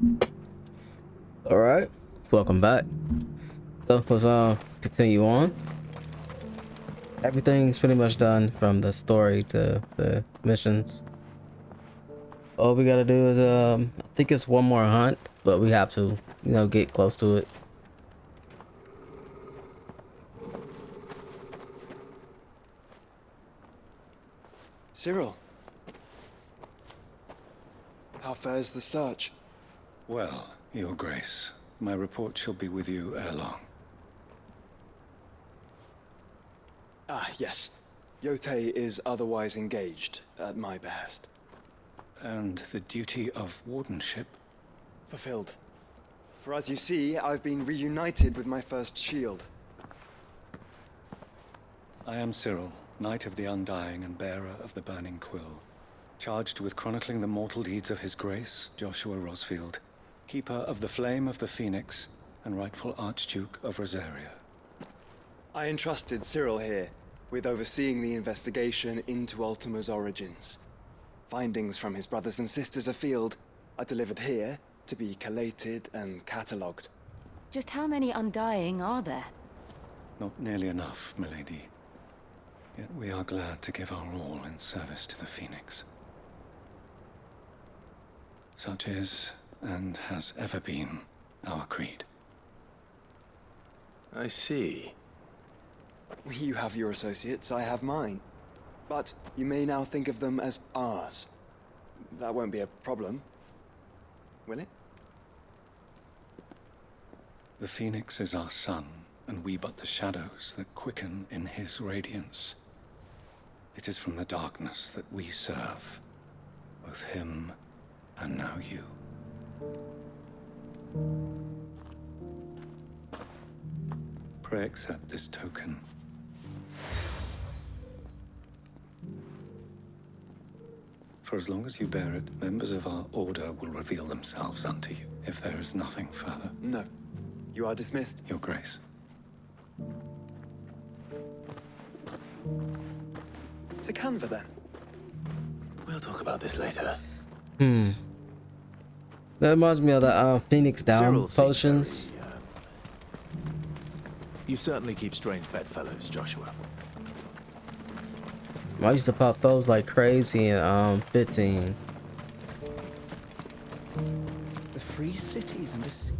All right, welcome back. So let's continue on. Everything's pretty much done from the story to the missions. All we gotta do is I think it's one more hunt, but we have to, get close to it. Cyril, how fares the search? Well, Your Grace, my report shall be with you ere long. Ah, yes. Yotei is otherwise engaged, at my behest. And the duty of wardenship? Fulfilled. For as you see, I've been reunited with my first shield. I am Cyril, Knight of the Undying and bearer of the Burning Quill, charged with chronicling the mortal deeds of His Grace, Joshua Rosfield, keeper of the Flame of the Phoenix and rightful Archduke of Rosaria. I entrusted Cyril here with overseeing the investigation into Ultima's origins. Findings from his brothers and sisters afield are delivered here to be collated and catalogued. Just how many Undying are there? Not nearly enough, milady. Yet we are glad to give our all in service to the Phoenix. Such is, and has ever been, our creed. I see. You have your associates, I have mine. But you may now think of them as ours. That won't be a problem, will it? The Phoenix is our sun, and we but the shadows that quicken in his radiance. It is from the darkness that we serve, both him and now you. Pray accept this token. For as long as you bear it, members of our order will reveal themselves unto you, if there is nothing further. No. You are dismissed. Your Grace. It's a canva then. We'll talk about this later. That reminds me of the Phoenix down Cyril seems potions. very, You certainly keep strange bedfellows, Joshua. I used to pop those like crazy in 15. The free cities and the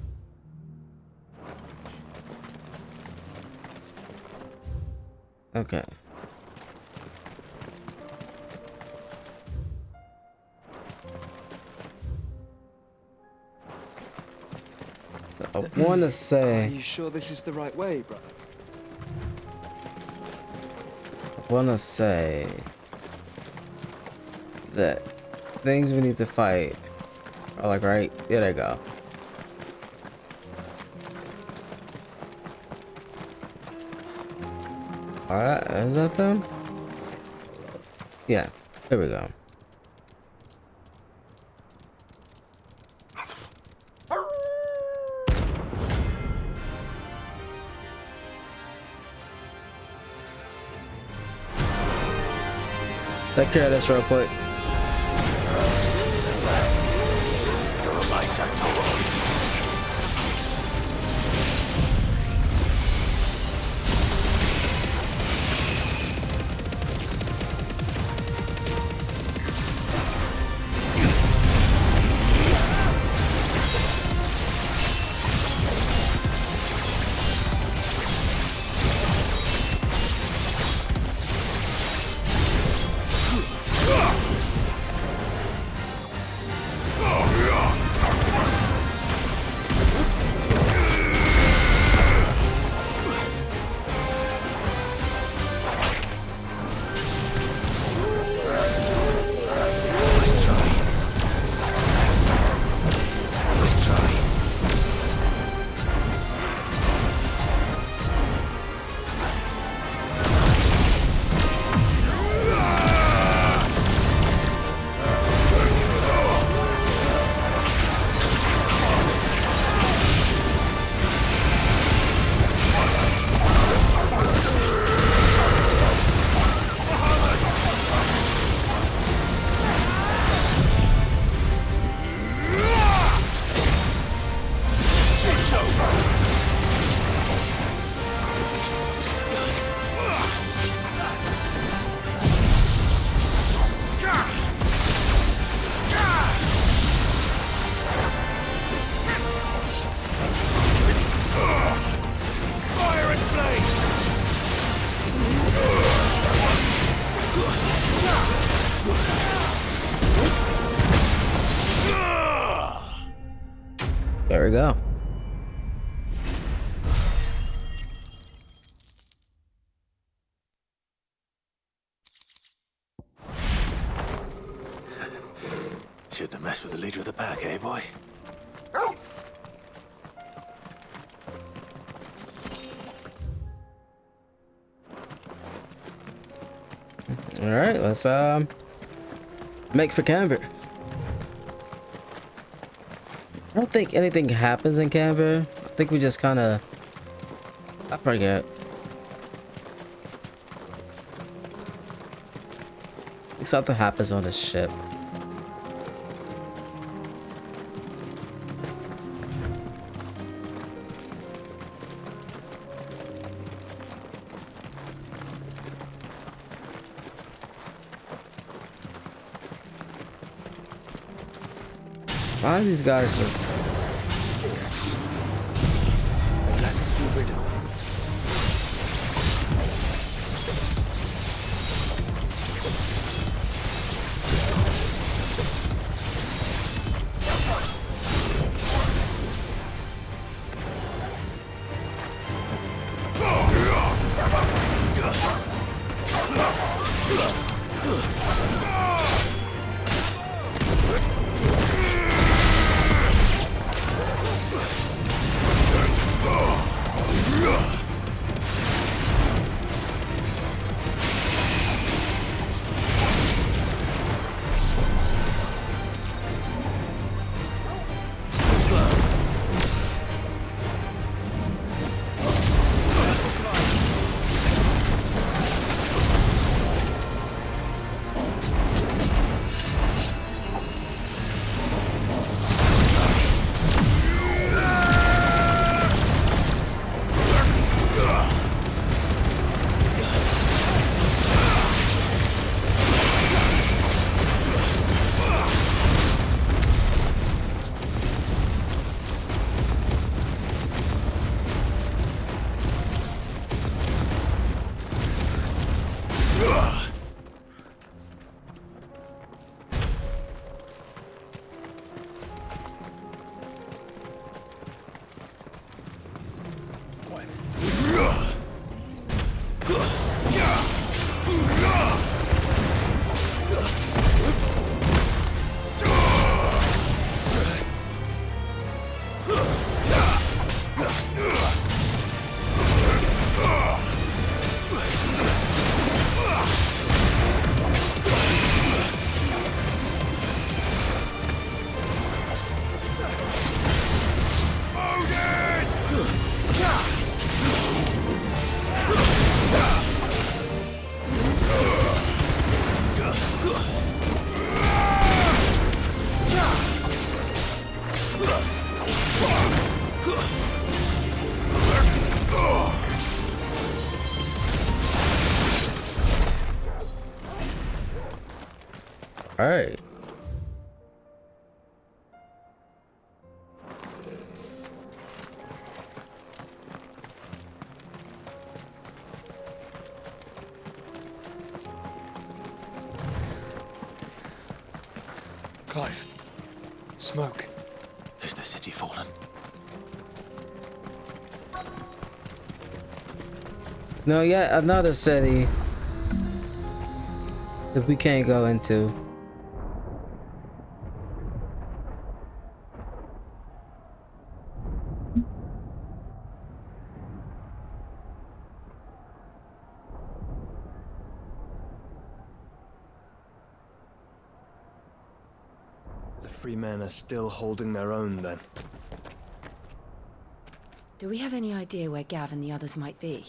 Okay. I want to Are say, you sure this is the right way, brother? that things we need to fight are like right there. They go. All right, is that them? Yeah, here we go. Take care of this real quick. There we go. Shouldn't have messed with the leader of the pack, eh, boy? All right, let's make for Canberra. I don't think anything happens in Canberra. I think we just kind of, I forget. Something happens on this ship. Why are these guys just... Let us be rid of them. All right. Clive. Smoke. Is the city fallen? No, yet another city that we can't go into. The free men are still holding their own, then. Do we have any idea where Gav and the others might be?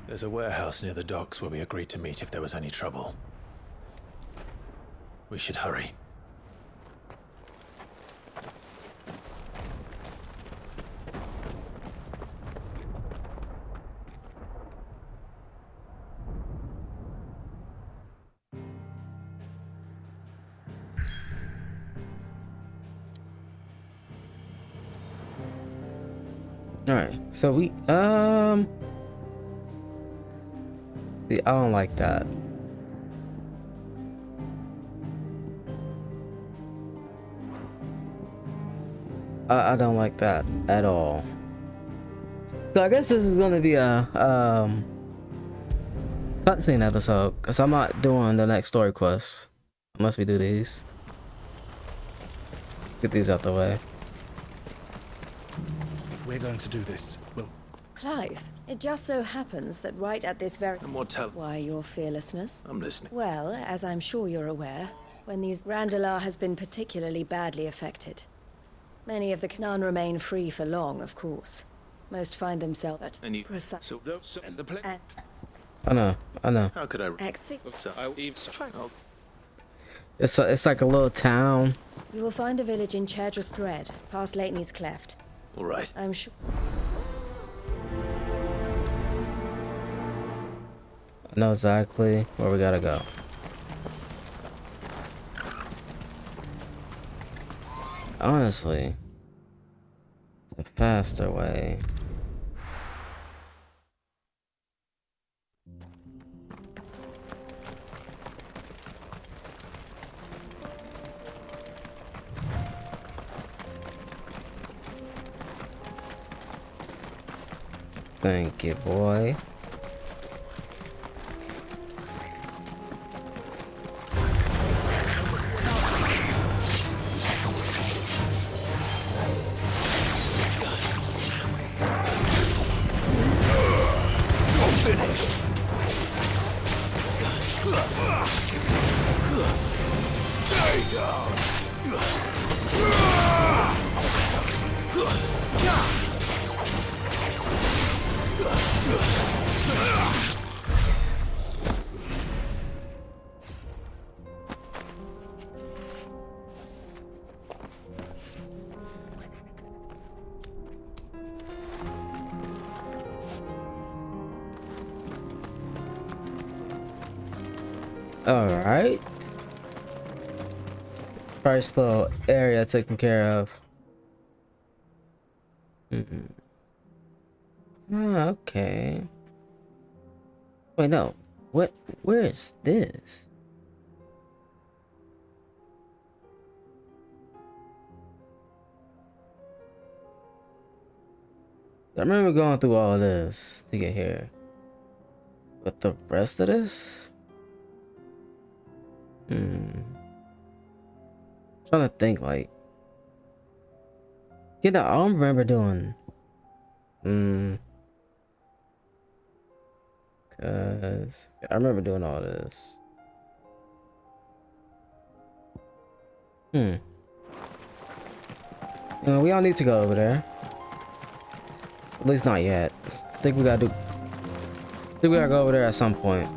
There's a warehouse near the docks where we agreed to meet if there was any trouble. We should hurry. All right, so we see, I don't like that. I don't like that at all. So I guess this is gonna be a cutscene episode because I'm not doing the next story quest unless we do these. Get these out the way. If we're going to do this, well, Clive, it just so happens that right at this very... and what tell? Why your fearlessness? I'm listening. Well, as I'm sure you're aware, when these Randalar has been particularly badly affected. Many of the none remain free for long, of course. Most find themselves at precise... So those and the play. I know. How could I? Exit. So I'll even try. It's like a little town. You will find a village in Chedra's Thread, past Lateney's Cleft. All right. I'm sure... I know exactly where we gotta go. Honestly, it's a faster way. Thank you, boy. Alright. First little area taken care of. Okay. Wait, no. Where is this? I remember going through all this to get here. But the rest of this? Trying to think, like, I don't remember doing. Cause I remember doing all this. You know, we don't need to go over there. At least not yet. I think we gotta go over there at some point.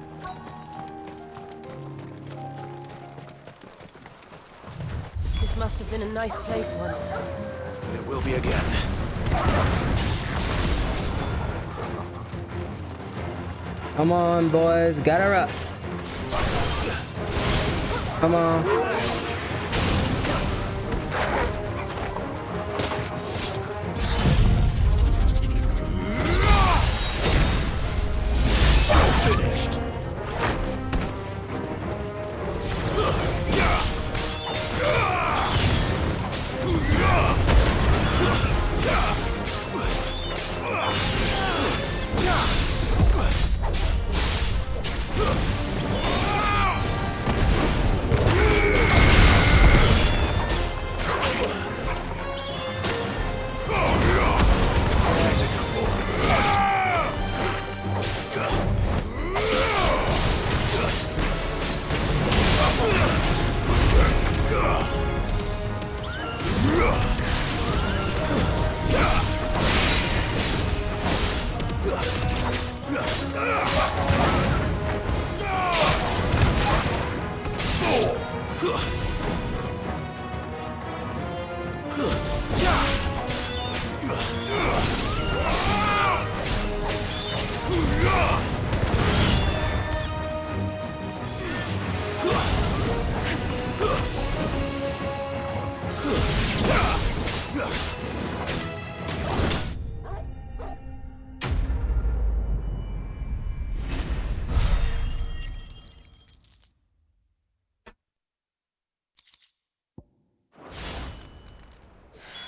This must have been a nice place once. It will be again. Come on, boys, get her up. Come on.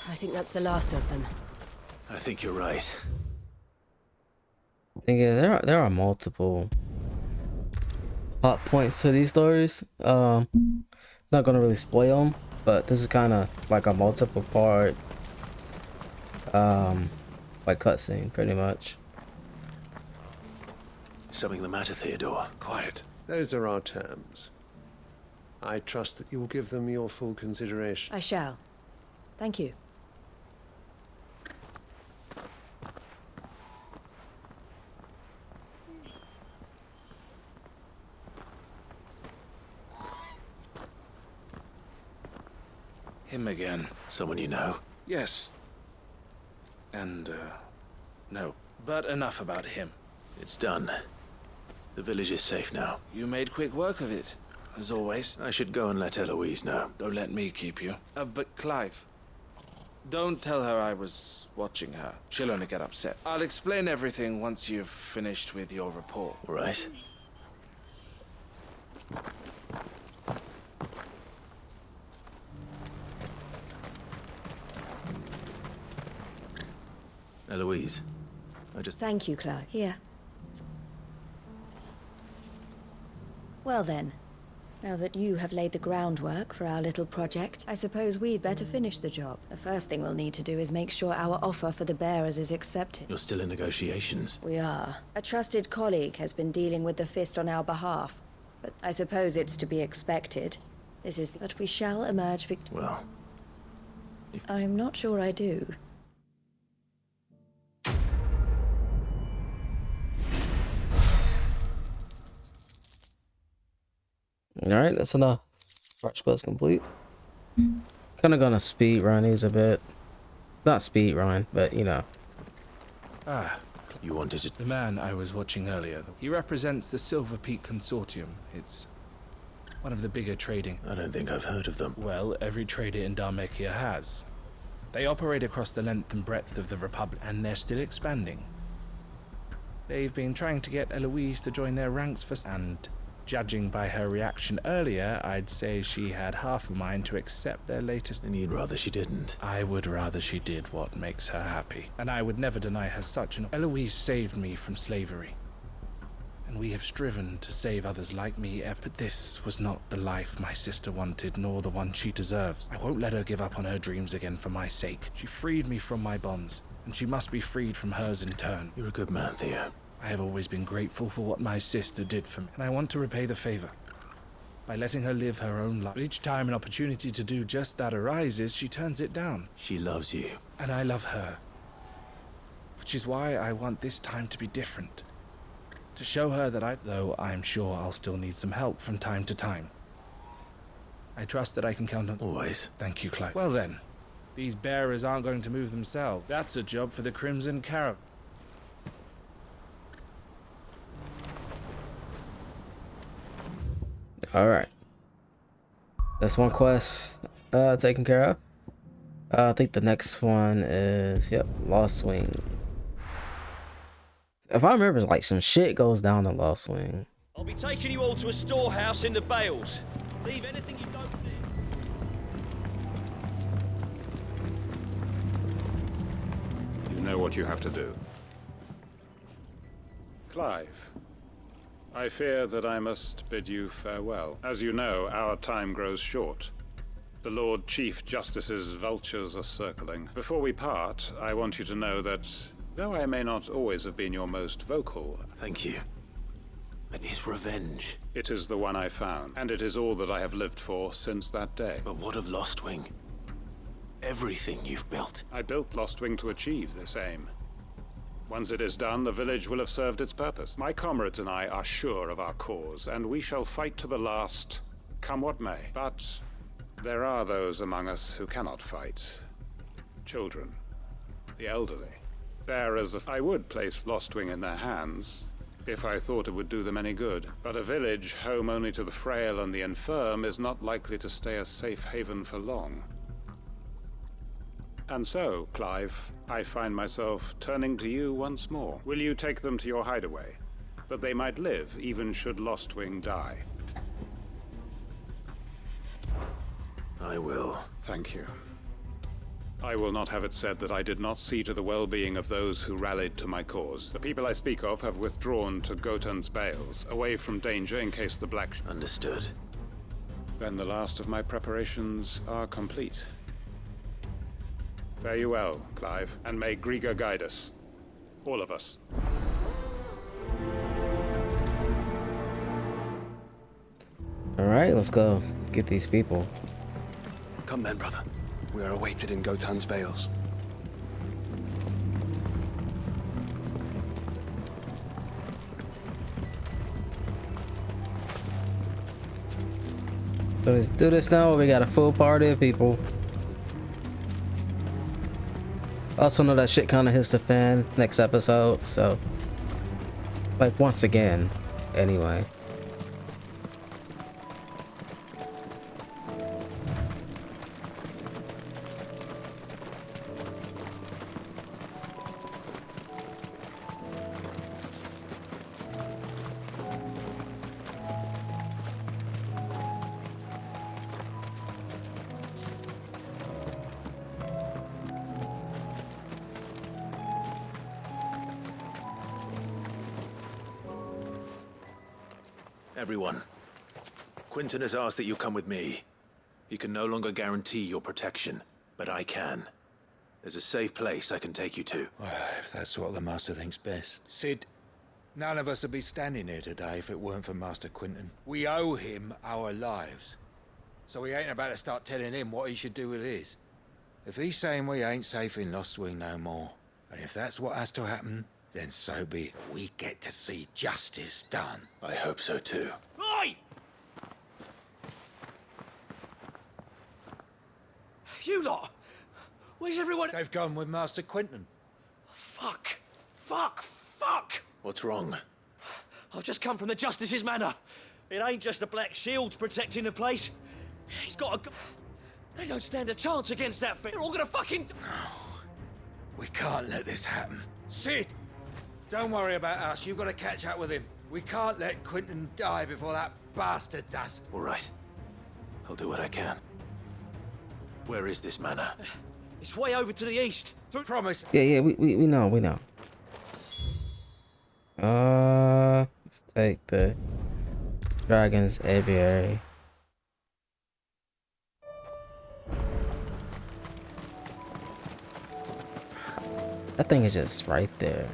I think that's the last of them. I think you're right. I think there are multiple plot points to these stories. Not gonna really spoil them, but this is kind of like a multiple part like cutscene pretty much. Something the matter, Theodore? Quiet. Those are our terms. I trust that you will give them your full consideration. I shall. Thank you. Him again. Someone you know? Yes. And, no. But enough about him. It's done. The village is safe now. You made quick work of it, as always. I should go and let Eloise know. Don't let me keep you. But Clive, don't tell her I was watching her. She'll only get upset. I'll explain everything once you've finished with your report. All right. Eloise, Thank you, Clive. Here. Well then, now that you have laid the groundwork for our little project, I suppose we'd better finish the job. The first thing we'll need to do is make sure our offer for the bearers is accepted. You're still in negotiations. We are. A trusted colleague has been dealing with the Fist on our behalf, but I suppose it's to be expected. But we shall emerge victorious. Well, I'm not sure I do. Alright, that's enough. Arch quest complete. Kind of gonna speed run these a bit. Not speed run, but you know. you wanted to... The man I was watching earlier, he represents the Silver Peak Consortium. It's one of the bigger trading... I don't think I've heard of them. Well, every trader in Dhalmekia has. They operate across the length and breadth of the Republic, and they're still expanding. They've been trying to get Eloise to join their ranks for... And judging by her reaction earlier, I'd say she had half a mind to accept their latest... And you'd rather she didn't? I would rather she did what makes her happy. And I would never deny her such an... Eloise saved me from slavery. And we have striven to save others like me, but this was not the life my sister wanted, nor the one she deserves. I won't let her give up on her dreams again for my sake. She freed me from my bonds, and she must be freed from hers in turn. You're a good man, Theo. I have always been grateful for what my sister did for me, and I want to repay the favor by letting her live her own life. But each time an opportunity to do just that arises, she turns it down. She loves you. And I love her. Which is why I want this time to be different. To show her that though I'm sure I'll still need some help from time to time. I trust that I can count on... Always. Thank you, Clive. Well then, these bearers aren't going to move themselves. That's a job for the Crimson Caravan. Alright. That's one quest taken care of. I think the next one is, yep, Lost Wing. If I remember, like some shit goes down in Lost Wing. I'll be taking you all to a storehouse in the Bales. Leave anything you don't need. You know what you have to do. Clive, I fear that I must bid you farewell. As you know, our time grows short. The Lord Chief Justice's vultures are circling. Before we part, I want you to know that, though I may not always have been your most vocal... Thank you. But his revenge... It is the one I found, and it is all that I have lived for since that day. But what of Lostwing? Everything you've built. I built Lostwing to achieve this aim. Once it is done, the village will have served its purpose. My comrades and I are sure of our cause, and we shall fight to the last, come what may. But there are those among us who cannot fight. Children, the elderly, bearers of... I would place Lostwing in their hands, if I thought it would do them any good. But a village home only to the frail and the infirm is not likely to stay a safe haven for long. And so, Clive, I find myself turning to you once more. Will you take them to your hideaway, that they might live even should Lostwing die? I will. Thank you. I will not have it said that I did not see to the well-being of those who rallied to my cause. The people I speak of have withdrawn to Gotan's Bales, away from danger in case the Black... Understood. Then the last of my preparations are complete. Fare you well, Clive, and may Griga guide us. All of us. Alright, let's go get these people. Come then, brother. We are awaited in Gotan's Bales. So let's do this now. We got a full party of people. Also know that shit kind of hits the fan next episode, so like once again, anyway. Everyone, Quinton has asked that you come with me. He can no longer guarantee your protection, but I can. There's a safe place I can take you to. Well, if that's what the Master thinks best. Sid, none of us would be standing here today if it weren't for Master Quinton. We owe him our lives. So we ain't about to start telling him what he should do with his. If he's saying we ain't safe in Lostwing no more, and if that's what has to happen, then so be it. We get to see justice done. I hope so too. Oi! You lot! Where's everyone? They've gone with Master Quinton. Fuck! Fuck! Fuck! What's wrong? I've just come from the Justice's manor. It ain't just the Black Shields protecting the place. He's got a... They don't stand a chance against that thing. They're all gonna fucking... We can't let this happen. Sid! Don't worry about us. You've got to catch up with him. We can't let Quinton die before that bastard does. All right. I'll do what I can. Where is this manor? It's way over to the east. Promise. Yeah, we know, we know. Let's take the Dragon's Aviary. That thing is just right there.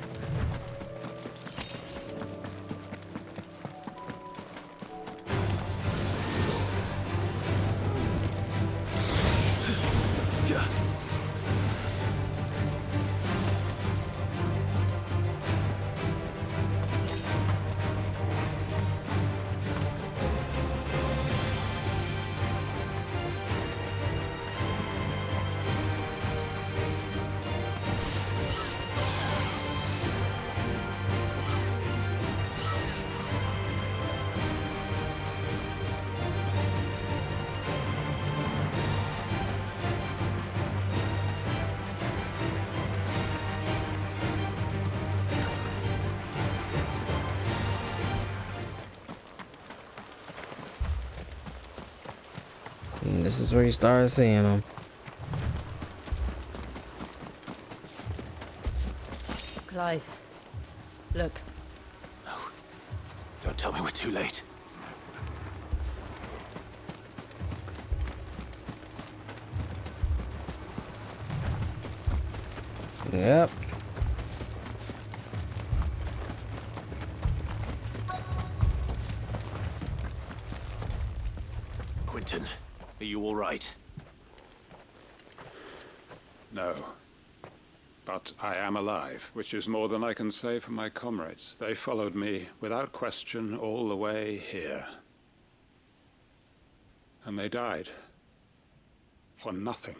And this is where you start seeing them. Clive, look. No. Don't tell me we're too late. Yep. Quinton, are you all right? No. But I am alive, which is more than I can say for my comrades. They followed me, without question, all the way here. And they died. For nothing.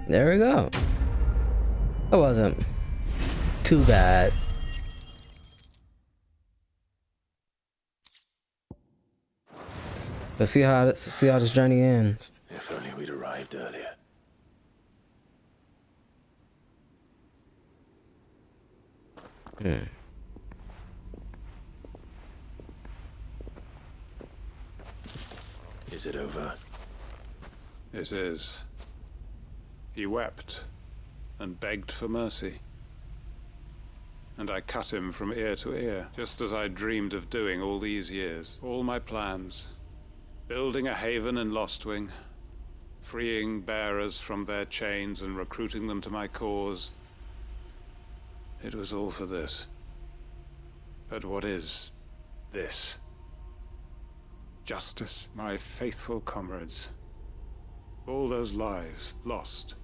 There we go. That wasn't too bad. Let's see how this journey ends. If only we'd arrived earlier. Is it over? It is. He wept and begged for mercy. And I cut him from ear to ear, just as I dreamed of doing all these years. All my plans. Building a haven in Lostwing, freeing bearers from their chains and recruiting them to my cause. It was all for this. But what is this? Justice, my faithful comrades. All those lives lost,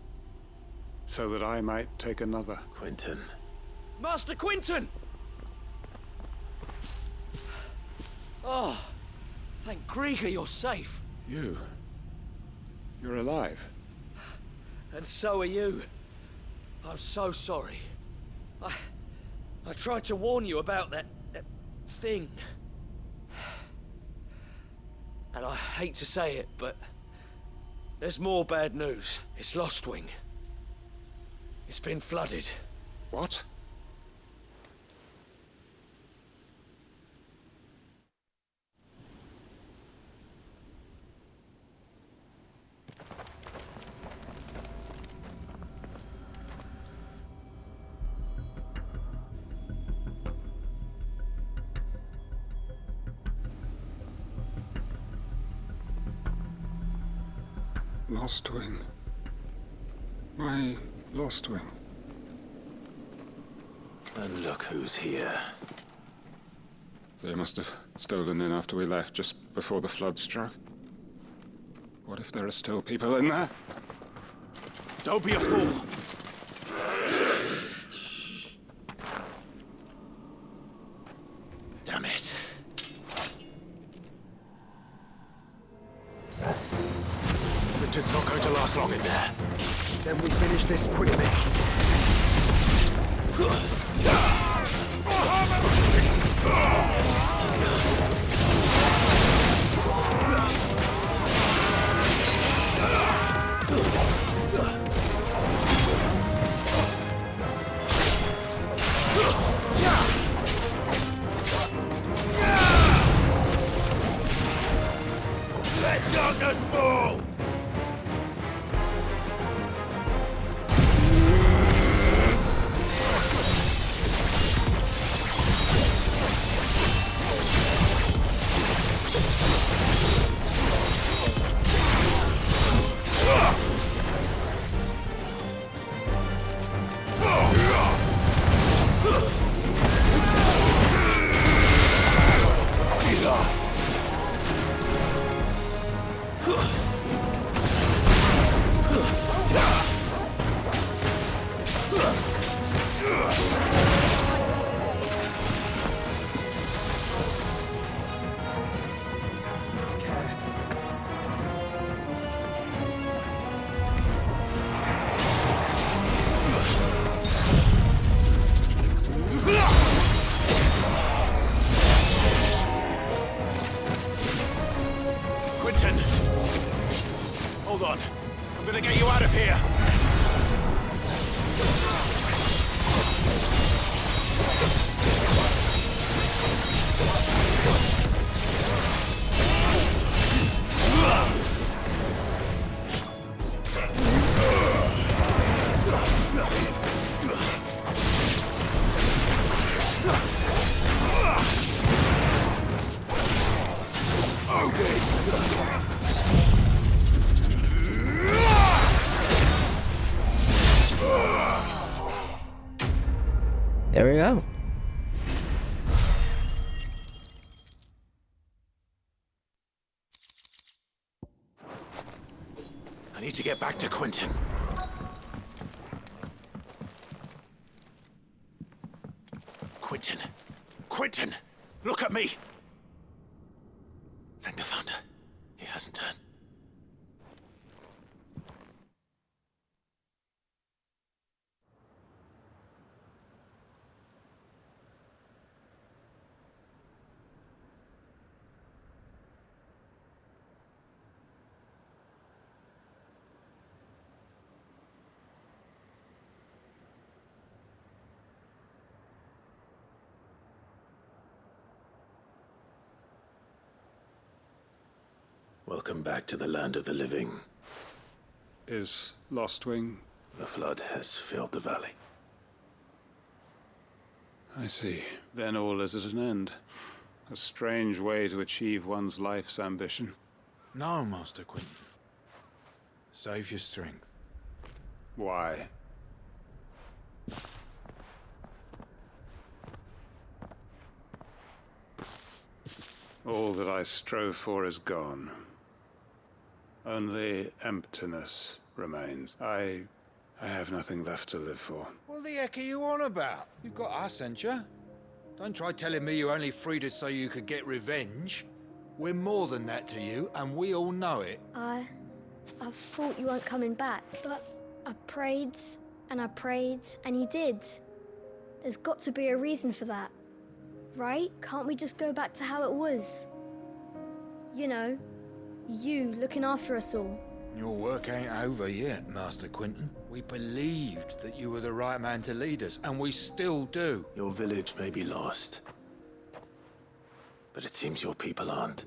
so that I might take another. Quentin. Master Quentin! Oh, thank Grieger you're safe. You're alive. And so are you. I'm so sorry. I tried to warn you about that thing. And I hate to say it, but there's more bad news. It's Lostwing. It's been flooded. What? Lostwing. My Lostwing. And look who's here. They must have stolen in after we left, just before the flood struck. What if there are still people in there? Don't be a fool! Damn it. It's not going to last long in there. Then we finish this quickly. Let darkness fall! Hold on. I'm gonna get you out of here. There we go. I need to get back to Quentin. Quentin! Quentin! Look at me! Thank the Founder. He hasn't turned. Welcome back to the land of the living. Is Lostwing? The flood has filled the valley. I see. Then all is at an end. A strange way to achieve one's life's ambition. No, Master Quentin. Save your strength. Why? All that I strove for is gone. Only emptiness remains. I have nothing left to live for. What the heck are you on about? You've got us, ain't you? Don't try telling me you only freed us so you could get revenge. We're more than that to you, and we all know it. I thought you weren't coming back, but I prayed, and you did. There's got to be a reason for that, right? Can't we just go back to how it was? You know, you looking after us all. Your work ain't over yet, Master Quentin. We believed that you were the right man to lead us, and we still do. Your village may be lost, but it seems your people aren't,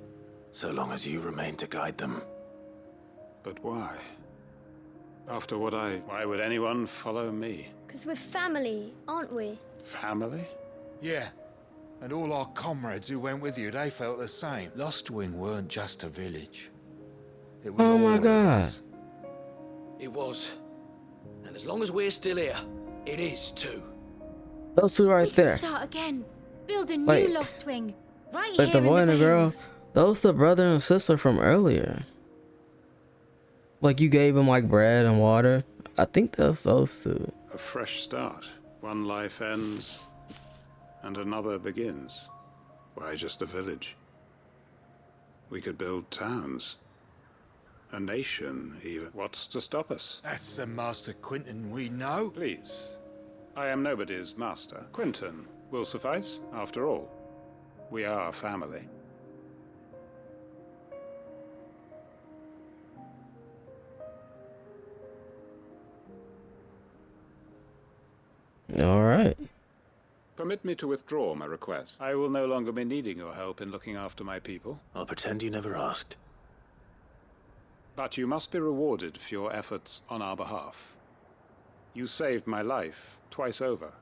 so long as you remain to guide them. But why? After what why would anyone follow me? 'Cause we're family, aren't we? Family? Yeah. And all our comrades who went with you, they felt the same. Lostwing weren't just a village. It was Oh all my of God. us. It was. And as long as we're still here, it is too. Those two right We can there. start again. Build a new Wait. Lostwing. Right Like here the boy in and the the girl. Vales. Those the brother and sister from earlier. Like you gave him like bread and water. I think that's those two. A fresh start. One life ends, and another begins. Why just a village? We could build towns. A nation, even. What's to stop us? That's the Master Quentin we know. Please. I am nobody's master. Quentin will suffice, after all. We are family. All right. Permit me to withdraw my request. I will no longer be needing your help in looking after my people. I'll pretend you never asked. But you must be rewarded for your efforts on our behalf. You saved my life twice over.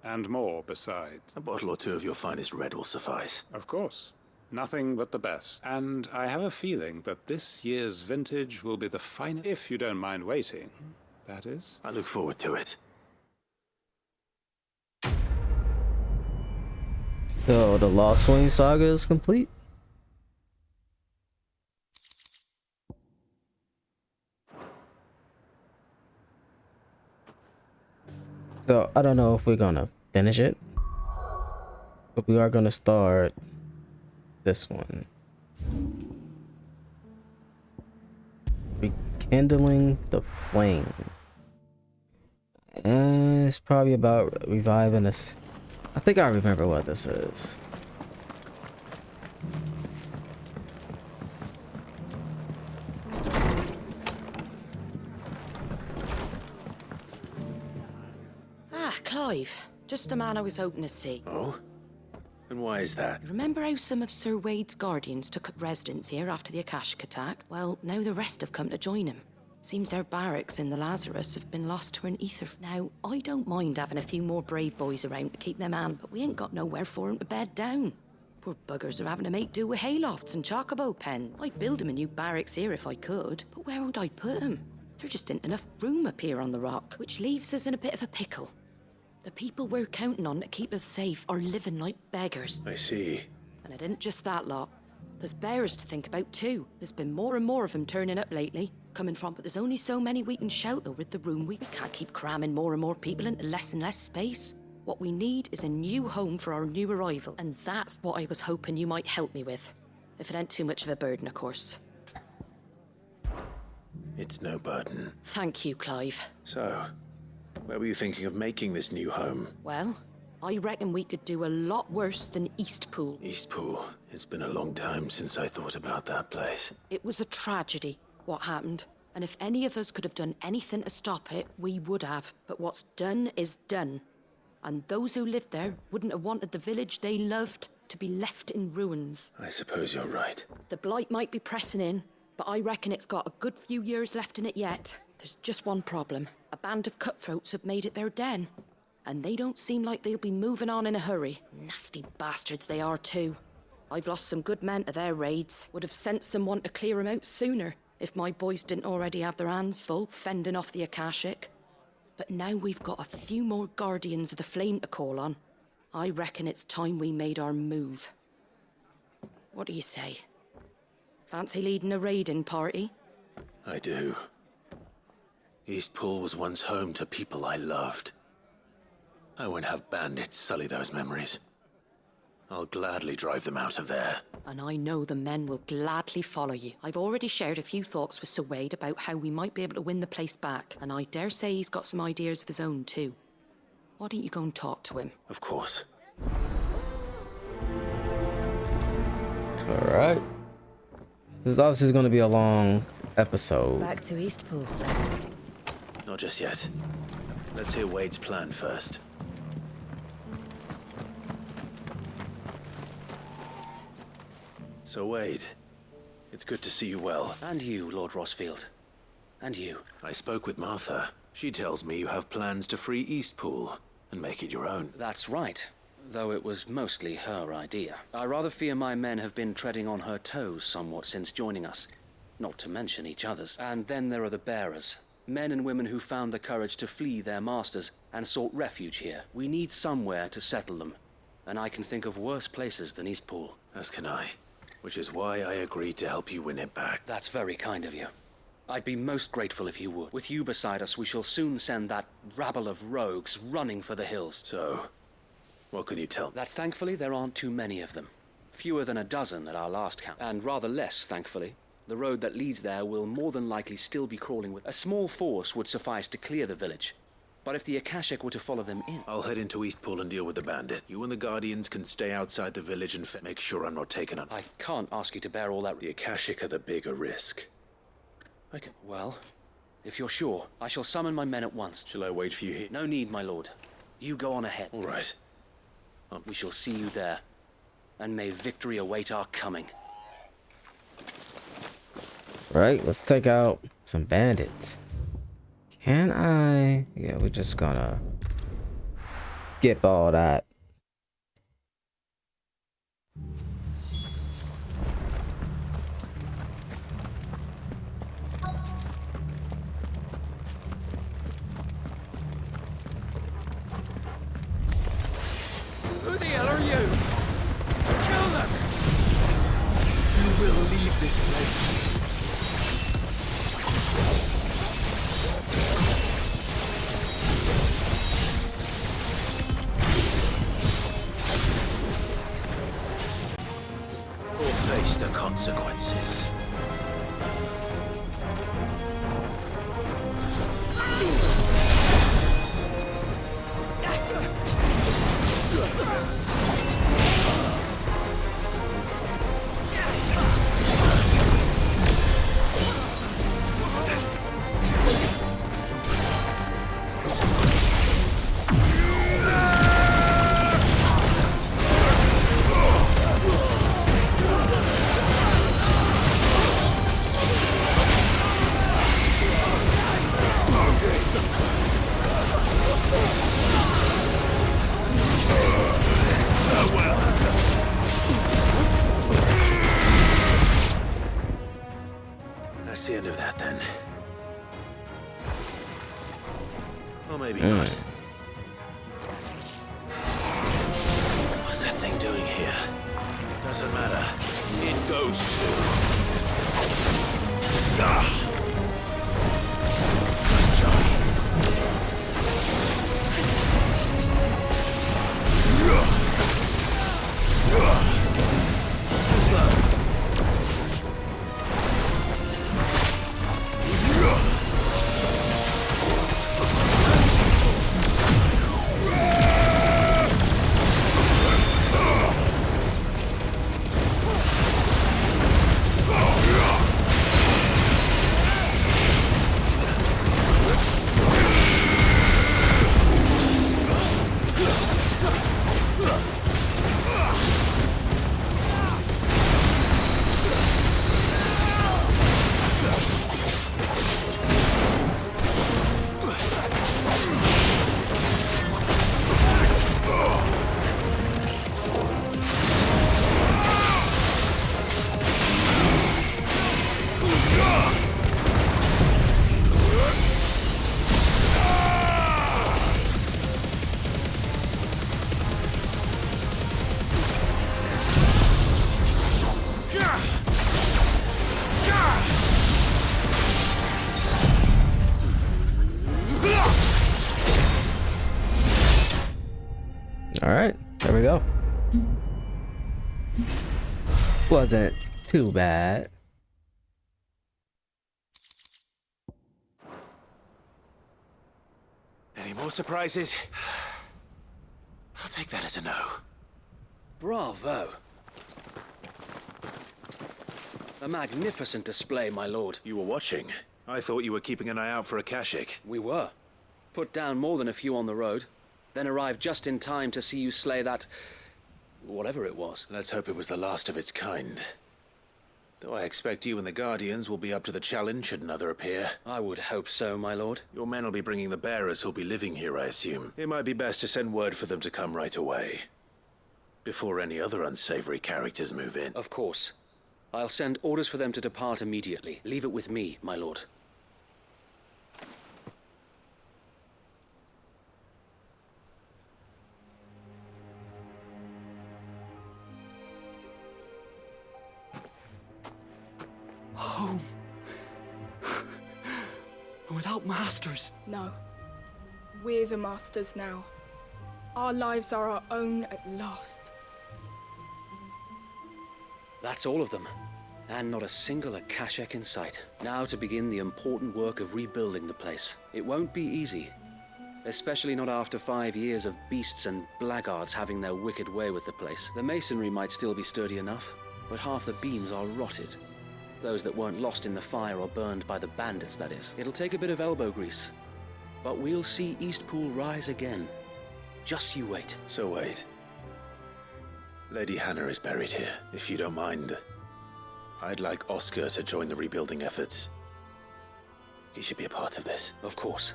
And more besides. A bottle or two of your finest red will suffice. Of course. Nothing but the best. And I have a feeling that this year's vintage will be the finest, if you don't mind waiting, that is. I look forward to it. So the Lost Wing saga is complete. So I don't know if we're gonna finish it, but we are gonna start this one. Rekindling the flame. And it's probably about reviving us. I think I remember what this is. Ah, Clive. Just the man I was hoping to see. Oh? And why is that? Remember how some of Sir Wade's guardians took up residence here after the Akashic attack? Well, now the rest have come to join him. Seems our barracks in the Lazarus have been lost to an aether. Now, I don't mind having a few more brave boys around to keep them on, but we ain't got nowhere for 'em to bed down. Poor buggers are having to make do with haylofts and chocobo pen. I'd build 'em a new barracks here if I could, but where would I put 'em? There just ain't enough room up here on the rock, which leaves us in a bit of a pickle. The people we're counting on to keep us safe are living like beggars. I see. And it ain't just that lot. There's bearers to think about too. There's been more and more of them turning up lately. Coming from, but there's only so many we can shelter with the room. We can't keep cramming more and more people into less and less space. What we need is a new home for our new arrival, and that's what I was hoping you might help me with. If it ain't too much of a burden, of course. It's no burden. Thank you, Clive. So, where were you thinking of making this new home? Well, I reckon we could do a lot worse than Eastpool. Eastpool. It's been a long time since I thought about that place. It was a tragedy, what happened. And if any of us could have done anything to stop it, we would have. But what's done is done. And those who lived there wouldn't have wanted the village they loved to be left in ruins. I suppose you're right. The Blight might be pressing in, but I reckon it's got a good few years left in it yet. There's just one problem. A band of cutthroats have made it their den, and they don't seem like they'll be moving on in a hurry. Nasty bastards they are too. I've lost some good men to their raids. Would have sent someone to clear 'em out sooner, if my boys didn't already have their hands full, fending off the Akashic. But now we've got a few more Guardians of the Flame to call on. I reckon it's time we made our move. What do you say? Fancy leading a raiding party? I do. Eastpool was once home to people I loved. I won't have bandits sully those memories. I'll gladly drive them out of there. And I know the men will gladly follow you. I've already shared a few thoughts with Sir Wade about how we might be able to win the place back, and I dare say he's got some ideas of his own too. Why don't you go and talk to him? Of course. Alright. This is obviously going to be a long episode. Back to Eastpool, then. Not just yet. Let's hear Wade's plan first. So Wade, it's good to see you well. And you, Lord Rosfield. And you. I spoke with Martha. She tells me you have plans to free Eastpool and make it your own. That's right. Though it was mostly her idea. I rather fear my men have been treading on her toes somewhat since joining us. Not to mention each other's. And then there are the bearers. Men and women who found the courage to flee their masters and sought refuge here. We need somewhere to settle them. And I can think of worse places than Eastpool. As can I. Which is why I agreed to help you win it back. That's very kind of you. I'd be most grateful if you would. With you beside us, we shall soon send that rabble of rogues running for the hills. So, what can you tell me? That thankfully there aren't too many of them. Fewer than a dozen at our last count. And rather less, thankfully. The road that leads there will more than likely still be crawling with. A small force would suffice to clear the village. But if the Akashic were to follow them in... I'll head into Eastpool and deal with the bandit. You and the Guardians can stay outside the village and make sure I'm not taken on. I can't ask you to bear all that... The Akashic are the bigger risk. I can... Well, if you're sure, I shall summon my men at once. Shall I wait for you here? No need, my lord. You go on ahead. All right. We shall see you there. And may victory await our coming. Right, let's take out some bandits. Can I? Yeah, we're just gonna skip all that. Who the hell are you? Kill them! You will leave this place. Face the consequences. That's the end of that, then. Or maybe not. What's that thing doing here? Doesn't matter. It goes to... Nice job. Too slow. Wasn't too bad. Any more surprises? I'll take that as a no. Bravo. A magnificent display, my lord. You were watching. I thought you were keeping an eye out for a Kashik. We were. Put down more than a few on the road, then arrived just in time to see you slay that... whatever it was. Let's hope it was the last of its kind. Though I expect you and the Guardians will be up to the challenge should another appear. I would hope so, my lord. Your men will be bringing the bearers who'll be living here, I assume. It might be best to send word for them to come right away. Before any other unsavory characters move in. Of course. I'll send orders for them to depart immediately. Leave it with me, my lord. Home. Without masters. No. We're the masters now. Our lives are our own at last. That's all of them. And not a single Akashek in sight. Now to begin the important work of rebuilding the place. It won't be easy. Especially not after 5 years of beasts and blackguards having their wicked way with the place. The masonry might still be sturdy enough, but half the beams are rotted. Those that weren't lost in the fire or burned by the bandits, that is. It'll take a bit of elbow grease. But we'll see Eastpool rise again. Just you wait. So wait. Lady Hannah is buried here. If you don't mind, I'd like Oscar to join the rebuilding efforts. He should be a part of this. Of course.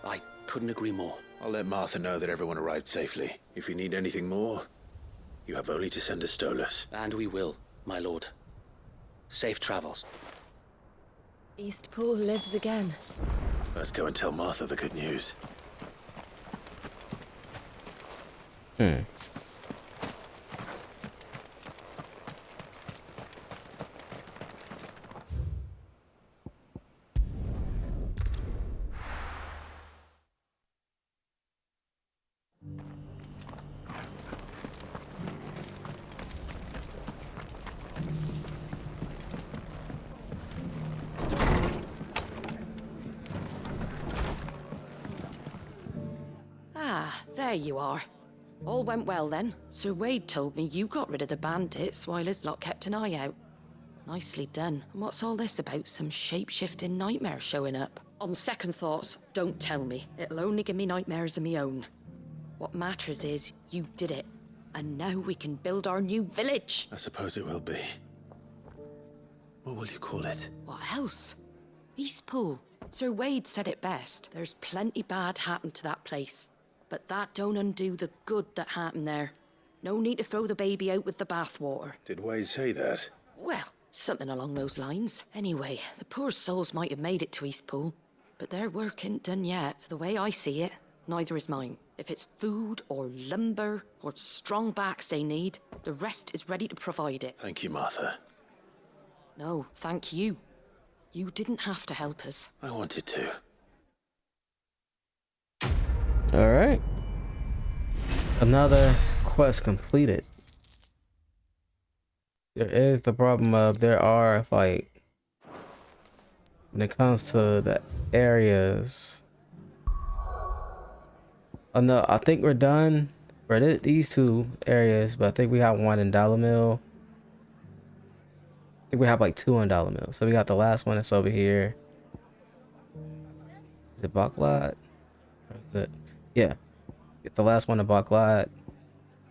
I couldn't agree more. I'll let Martha know that everyone arrived safely. If you need anything more, you have only to send a Stolas. And we will, my lord. Safe travels. Eastpool lives again. Let's go and tell Martha the good news. There you are. All went well then. Sir Wade told me you got rid of the bandits while his lot kept an eye out. Nicely done. And what's all this about some shape-shifting nightmare showing up? On second thoughts, don't tell me. It'll only give me nightmares of me own. What matters is you did it. And now we can build our new village. I suppose it will be. What will you call it? What else? Eastpool. Sir Wade said it best. There's plenty bad happened to that place. But that don't undo the good that happened there. No need to throw the baby out with the bathwater. Did Wade say that? Well, something along those lines. Anyway, the poor souls might have made it to Eastpool, but their work ain't done yet. So the way I see it, neither is mine. If it's food or lumber or strong backs they need, the rest is ready to provide it. Thank you, Martha. No, thank you. You didn't have to help us. I wanted to. All right. Another quest completed. There is the problem of there are, like, when it comes to the areas. Oh no, I think we're done for these two areas, but I think we have one in Dalamil. I think we have like two in Dalamil. So we got the last one that's over here. Is it Baklat? Or is it? Yeah. Get the last one in Baklat.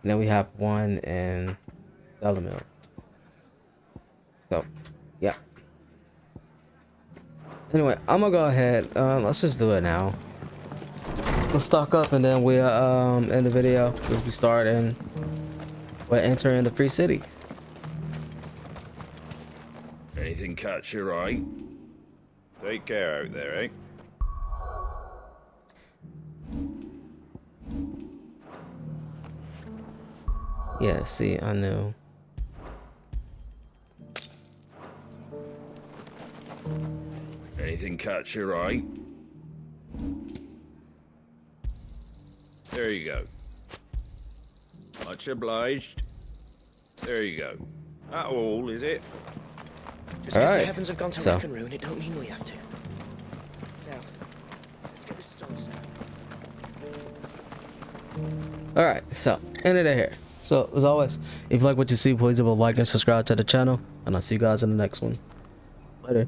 And then we have one in Dalamil. So, yeah. Anyway, I'm gonna go ahead. Let's just do it now. Let's stock up and then we'll end the video. We start and we'll enter in the free city. Anything catch your eye? Take care out there, eh? Yeah, see, I knew. Anything catch your eye? There you go. Much obliged. There you go. That all, is it? Just because the Alright, heavens have gone to so. wreck and ruin, it don't mean we have to. Now, let's get this stone set. Alright, so ended it here. So as always, if you like what you see, please leave a like and subscribe to the channel, and I'll see you guys in the next one. Later.